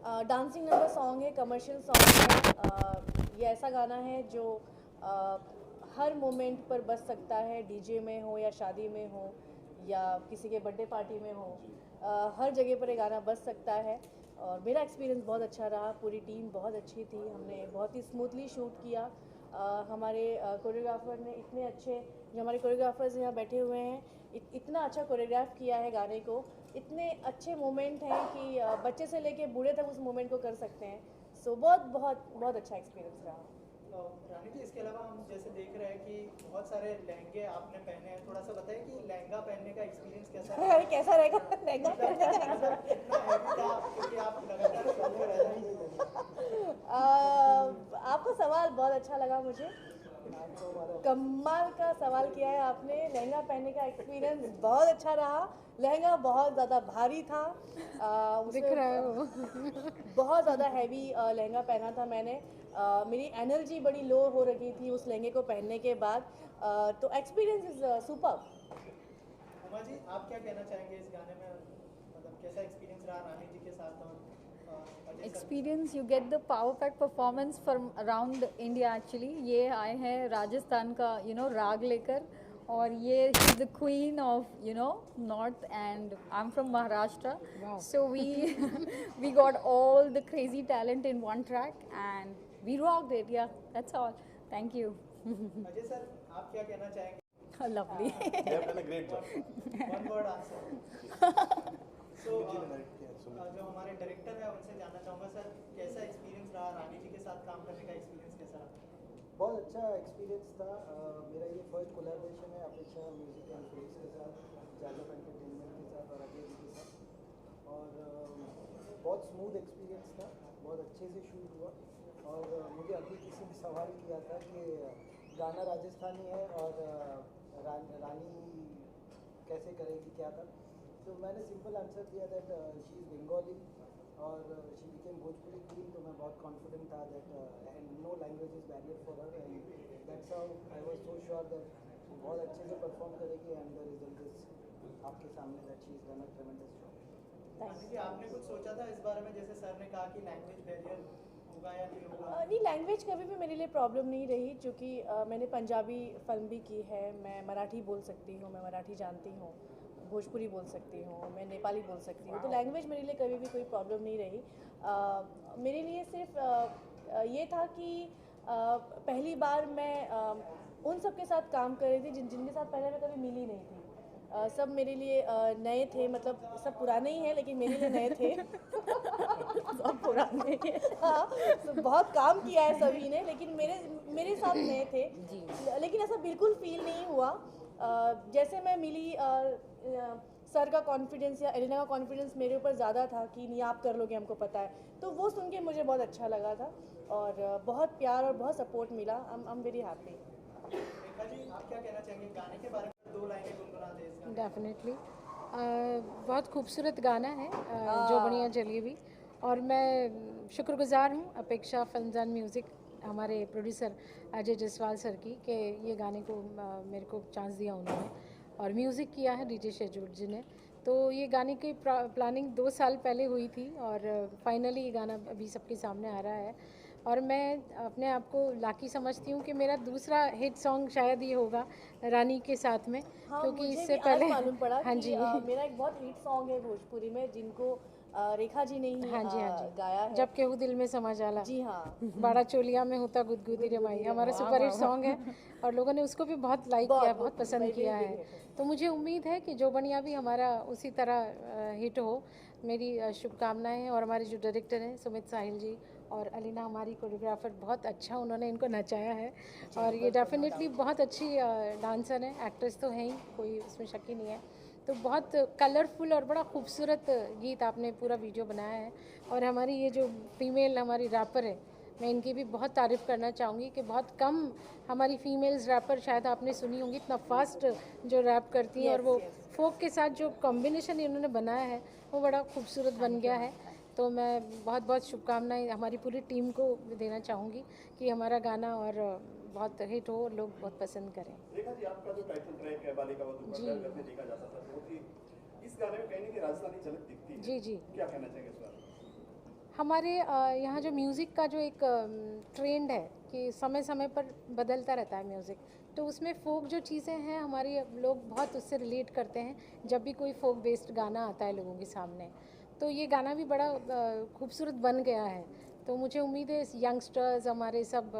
Dancing number song है, commercial song है। ये ऐसा गाना है जो हर मोमेंट पर बज सकता है, डीजे में हो या शादी में हो या किसी के बर्थडे पार्टी में हो। हर जगह पर ये गाना बज सकता है और मेरा एक्सपीरियंस बहुत अच्छा रहा। पूरी टीम बहुत अच्छी थी, हमने बहुत ही स्मूथली शूट किया। हमारे कोरियोग्राफर ने इतने अच्छे, जो हमारे कोरियोग्राफर्स यहाँ बैठे हुए हैं, इतना अच्छा कोरियोग्राफ किया है गाने को। इतने अच्छे मोमेंट हैं कि बच्चे से लेके बूढ़े तक उस मोमेंट को कर सकते हैं। सो बहुत बहुत बहुत अच्छा एक्सपीरियंस रहा। रानी जी, इसके अलावा हम जैसे देख रहे हैं कि बहुत सारे लहंगे आपने पहने हैं, थोड़ा सा बताइए कि लहंगा पहनने का एक्सपीरियंस कैसा रहा? अरे कैसा रहेगा लहंगा पहनने का? मतलब कितना हैवी था, क्योंकि आप लगातार शो में रह रहे हैं। आपका सवाल बहुत अच्छा लगा मुझे। कमाल का सवाल किया है आपने। लहंगा पहनने का एक्सपीरियंस बहुत अच्छा रहा। लहंगा बहुत ज़्यादा भारी था, दिख रहा है वो। बहुत ज़्यादा हैवी लहंगा पहना था मैंने। मेरी एनर्जी बड़ी लो हो रही थी उस लहंगे को पहनने के बाद। तो experience is super. Uma ji, आप क्या कहना चाहेंगे इस गाने में? मतलब कैसा एक्सपीरियंस रहा रानी जी के साथ और Ajay sir? Experience, you get the power pack performance from around India. Actually ये आए हैं राजस्थान का राग लेकर, और ये is the queen of north, and I am from Maharashtra. So we got all the crazy talent in one track and we rocked it. Yeah that's all, thank you. Ajay sir, आप क्या कहना चाहेंगे? Lovely. They have done a great job. One word answer. सो जो हमारे director है उनसे जानना चाहूँगा, सर कैसा एक्सपीरियंस रहा रानी जी के साथ काम करने का? एक्सपीरियंस कैसा रहा? बहुत अच्छा एक्सपीरियंस था। मेरा ये फर्स्ट कोलैबोरेशन है अपेक्षा म्यूजिक एंड फिल्म्स के साथ, जादव एंटरटेनमेंट के साथ और अजय जी के साथ। और बहुत स्मूथ एक्सपीरियंस था, बहुत अच्छे से शूट हुआ। और मुझे अभी किसी ने सवाल किया था कि गाना राजस्थानी है और रानी कैसे करेगी, क्या था। तो मैंने सिंपल आंसर दिया दैट शी इज़ बंगाली और शी बिकेम भोजपुरी क्वीन। तो मैं बहुत कॉन्फिडेंट था that and no language is barrier for her, and that's how I was so sure that बहुत अच्छे से परफॉर्म करेगी। एंड द रिजल्ट इज आपके सामने that she is done a tremendous job. Rani ji, आपने कुछ सोचा था इस बारे में? जैसे सर ने कहा कि लैंग्वेज बैरियर होगा या नहीं होगा? नहीं, लैंग्वेज कभी भी मेरे लिए प्रॉब्लम नहीं रही, क्योंकि मैंने पंजाबी फिल्म भी की है। मैं मराठी बोल सकती हूँ, मैं मराठी जानती हूँ, भोजपुरी बोल सकती हूँ, मैं नेपाली बोल सकती हूँ। तो लैंग्वेज मेरे लिए कभी भी कोई प्रॉब्लम नहीं रही। मेरे लिए सिर्फ ये था कि पहली बार मैं उन सब के साथ काम कर रही थी जिनके साथ पहले मैं कभी मिली नहीं थी। सब मेरे लिए नए थे, मतलब सब पुराने ही हैं लेकिन मेरे लिए नए थे। सब पुराने हैं, हाँ। तो बहुत काम किया है सभी ने, लेकिन मेरे साथ नए थे। लेकिन ऐसा बिल्कुल फील नहीं हुआ। जैसे मैं मिली, सर का कॉन्फिडेंस या एलिना का कॉन्फिडेंस मेरे ऊपर ज़्यादा था कि नहीं आप कर लोगे, हमको पता है। तो वो सुन के मुझे बहुत अच्छा लगा था और बहुत प्यार और बहुत सपोर्ट मिला। I am very happy. Rekha ji, आप क्या कहना चाहेंगे गाने के बारे में? दो लाइनें गुनगुना दें इस गाने। डेफिनेटली बहुत खूबसूरत गाना है, जो बढ़िया चली भी। और मैं शुक्रगुजार हूँ अपेक्षा फिल्म्स एंड म्यूज़िक, हमारे प्रोड्यूसर अजय जसवाल सर की, कि ये गाने को मेरे को चांस दिया उन्होंने, और म्यूज़िक किया है डीजे शेजूर जी ने। तो ये गाने की प्लानिंग 2 साल पहले हुई थी और फाइनली ये गाना अभी सबके सामने आ रहा है। और मैं अपने आप को लाकी समझती हूँ कि मेरा दूसरा हिट सॉन्ग शायद ये होगा रानी के साथ में, हाँ, क्योंकि मुझे इससे भी पहले आज मालूम पड़ा हाँ कि जी मेरा एक बहुत हिट सॉन्ग है भोजपुरी में, जिनको रेखा जी ने ही हाँ जी गाया है। जब केहू दिल में समा जाला, जी हाँ। बड़ा चोलिया में होता गुदगुदी रे माई, हमारा सुपर हिट सॉन्ग है और लोगों ने उसको भी बहुत लाइक किया, बहुत पसंद किया है। तो मुझे उम्मीद है कि जो बनिया भी हमारा उसी तरह हिट हो। मेरी शुभकामनाएं हैं। और हमारे जो डायरेक्टर हैं सुमित साहिल जी और अलीना, हमारी कोरियोग्राफर, बहुत अच्छा उन्होंने इनको नचाया है। और ये डेफिनेटली बहुत अच्छी डांसर हैं, एक्ट्रेस तो हैं ही, कोई उसमें शक ही नहीं है। तो बहुत कलरफुल और बड़ा खूबसूरत गीत आपने पूरा वीडियो बनाया है। और हमारी ये जो फीमेल हमारी रैपर है, मैं इनकी भी बहुत तारीफ़ करना चाहूँगी कि बहुत कम हमारी फीमेल्स रैपर शायद आपने सुनी होंगी, इतना फास्ट जो रैप करती हैं। और वो फोक के साथ जो कॉम्बिनेशन इन्होंने बनाया है वो बड़ा खूबसूरत बन गया है। तो मैं बहुत बहुत शुभकामनाएं हमारी पूरी टीम को देना चाहूँगी कि हमारा गाना और बहुत हिट हो, लोग बहुत पसंद करें। रेखा जी, आपका जो टाइटल ट्रैक है बालिका वधू जी। घर में देखा जाता था, बहुत ही इस गाने में कहीं ना कहीं राजस्थानी झलक दिखती है। जी जी। क्या कहना चाहेंगे इस बारे में? हमारे यहाँ जो म्यूज़िक का जो एक ट्रेंड है कि समय समय पर बदलता रहता है म्यूज़िक, तो उसमें फ़ोक जो चीज़ें हैं हमारी लोग बहुत उससे रिलेट करते हैं जब भी कोई फ़ोक बेस्ड गाना आता है लोगों के सामने। तो ये गाना भी बड़ा खूबसूरत बन गया है। तो मुझे उम्मीद है यंगस्टर्स, हमारे सब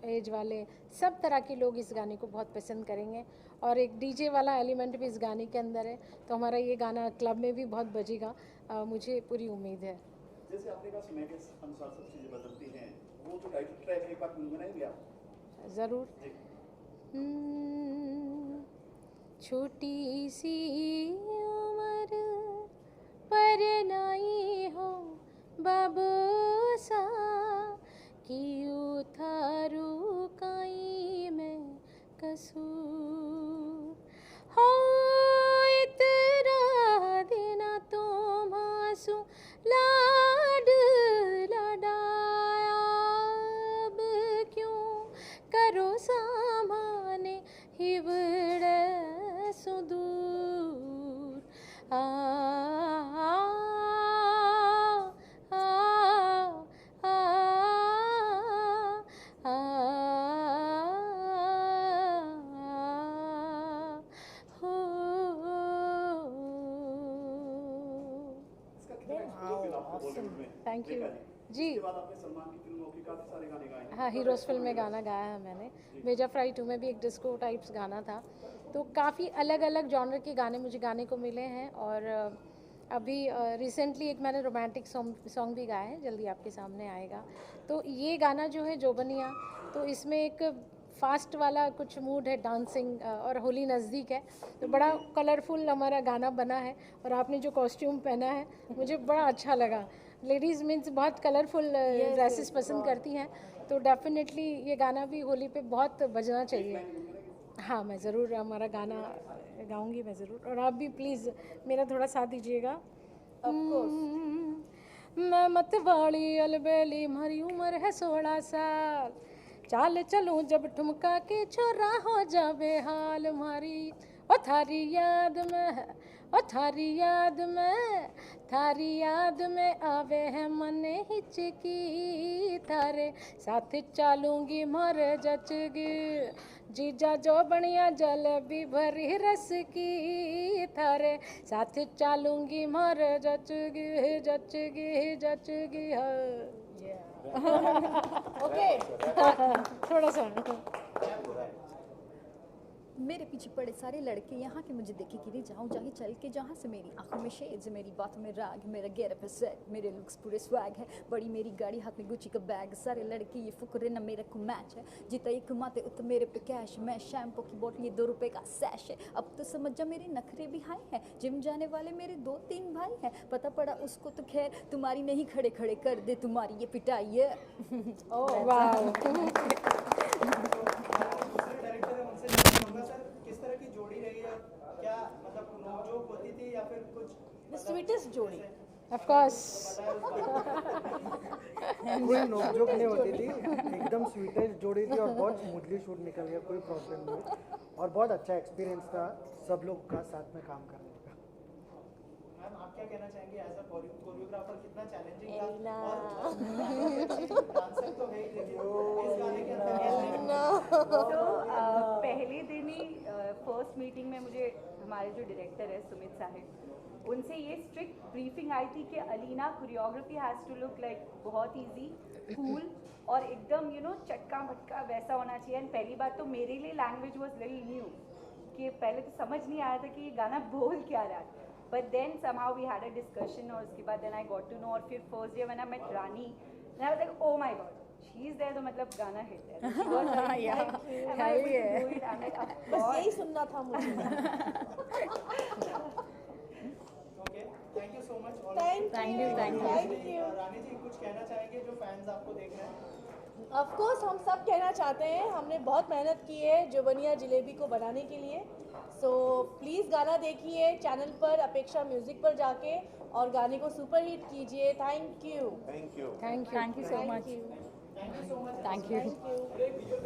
एज वाले, सब तरह के लोग इस गाने को बहुत पसंद करेंगे। और एक डीजे वाला एलिमेंट भी इस गाने के अंदर है, तो हमारा ये गाना क्लब में भी बहुत बजेगा, मुझे पूरी उम्मीद है। जैसे आपने कहा समय के अनुसार सब चीजें बदलती हैं, वो जो टाइटल ट्रैक एक बार गुनगुनाएंगे आप? ज़रूर। छोटी सी उम्र पर नहीं हो बाबूसा, क्यों थारू काई में कसूर हो, इतना देना तो मासू लाड लडाया, अब क्यों करो सामाने हिवड़ सुदूर। आ आ आ आ आ हो। इसका कितना एक्सपोजर मिला आपको बॉलीवुड में? Thank you. देखा जी। उसके बाद आपने सलमान की फिल्मों के काफी सारे गाने गाए हैं। हाँ, हीरोज़ फिल्म में गाना गाया है मैंने। मेजा फ्राई 2 में भी एक डिस्को टाइप्स गाना था। तो काफ़ी अलग अलग जॉनर के गाने मुझे गाने को मिले हैं। और अभी रिसेंटली एक मैंने रोमांटिक सॉन्ग भी गाया है, जल्दी आपके सामने आएगा। तो ये गाना जो है जोबनिया, तो इसमें एक फास्ट वाला कुछ मूड है, डांसिंग, और होली नज़दीक है, तो बड़ा कलरफुल हमारा गाना बना है। और आपने जो कॉस्ट्यूम पहना है मुझे बड़ा अच्छा लगा। लेडीज़ मीन्स बहुत कलरफुल ड्रेसेस पसंद करती हैं, तो डेफिनेटली ये गाना भी होली पे बहुत बजना चाहिए। हाँ, मैं ज़रूर हमारा गाना गाऊंगी मैं ज़रूर, और आप भी प्लीज़ मेरा थोड़ा साथ दीजिएगा। मैं मतवाली अलबेली, हमारी उम्र है 16 साल, चाल चलूं जब ठुमका के छोरा हो जावे हाल मारी। ओ थारी याद में, ओ थारी याद में, थारी याद में आवे है मने हिचकी, थारे साथ चालूंगी मर जचगी, जीजा जो बढ़िया जलेबी भरी रस की, थारे साथ चालूंगी मर जचगी जचगी जचगी। ओके थोड़ा सा। मेरे पीछे पड़े सारे लड़के यहाँ के मुझे देखे कि नहीं जाऊँ जाके चल के जहाँ से, मेरी आंखों में शेड्स, मेरी बातों में राग, मेरा गेटअप है सेट, मेरे लुक्स पूरे स्वैग है, बड़ी मेरी गाड़ी हाथ में गुची का बैग, सारे लड़के ये फुकरे ना मेरा को मैच है, जितना ये कमाते उतना मेरे पे कैश, मैं शैम्पू की बोतल ये 2 रुपए का सैश है, अब तो समझ जा मेरे नखरे भी हाई हैं, जिम जाने वाले मेरे 2-3 भाई हैं, पता पड़ा उसको तो खैर तुम्हारी नहीं, खड़े खड़े कर दे तुम्हारी ये पिटाई है। वाह। डायरेक्टर है उनसे जानना चाहूंगा सर, किस तरह की जोड़ी रही है, क्या मतलब नोकझोंक होती थी या फिर कुछ स्वीटेस्ट जोड़ी। Of course. कोई नोकझोंक नहीं होती थी, एकदम स्वीटेस्ट जोड़ी थी और बहुत स्मूथली शूट निकल गया, कोई प्रॉब्लम नहीं। और बहुत अच्छा एक्सपीरियंस था सब लोग का साथ में काम करने का। मैम आप क्या कहना चाहेंगे एज अ कोरियोग्राफर, कितना चैलेंजिंग था? और डांसर तो है ही, लेकिन इस गाने के अंदर कैसे? तो पहले दिन ही फर्स्ट मीटिंग में मुझे हमारे जो डायरेक्टर है सुमित साहिब, उनसे ये स्ट्रिक्ट ब्रीफिंग आई थी कि Alina choreography has to look like बहुत इजी, कूल और एकदम चटका मटका वैसा होना चाहिए। एंड पहली बात तो मेरे लिए लैंग्वेज वॉज लिटिल न्यू, कि पहले तो समझ नहीं आया था कि ये गाना बोल क्या रहा है, but then somehow we had a discussion, और उसके बाद then I got to know. और फिर first day when I met Rani, I was like oh my God she is there, तो मतलब गाना हिट है। बस यही सुनना था मुझे। Okay, thank you so much. Thank you. Rani ji कुछ कहना चाहेंगे जो फैंस आपको देख रहे हैं? ऑफ कोर्स हम सब कहना चाहते हैं, हमने बहुत मेहनत की है जोबनिया जलेबी को बनाने के लिए। सो प्लीज़ गाना देखिए चैनल पर, अपेक्षा म्यूजिक पर जाके, और गाने को सुपर हिट कीजिए। Thank you. Thank you. Thank you so much. Thank you so much. Thank you.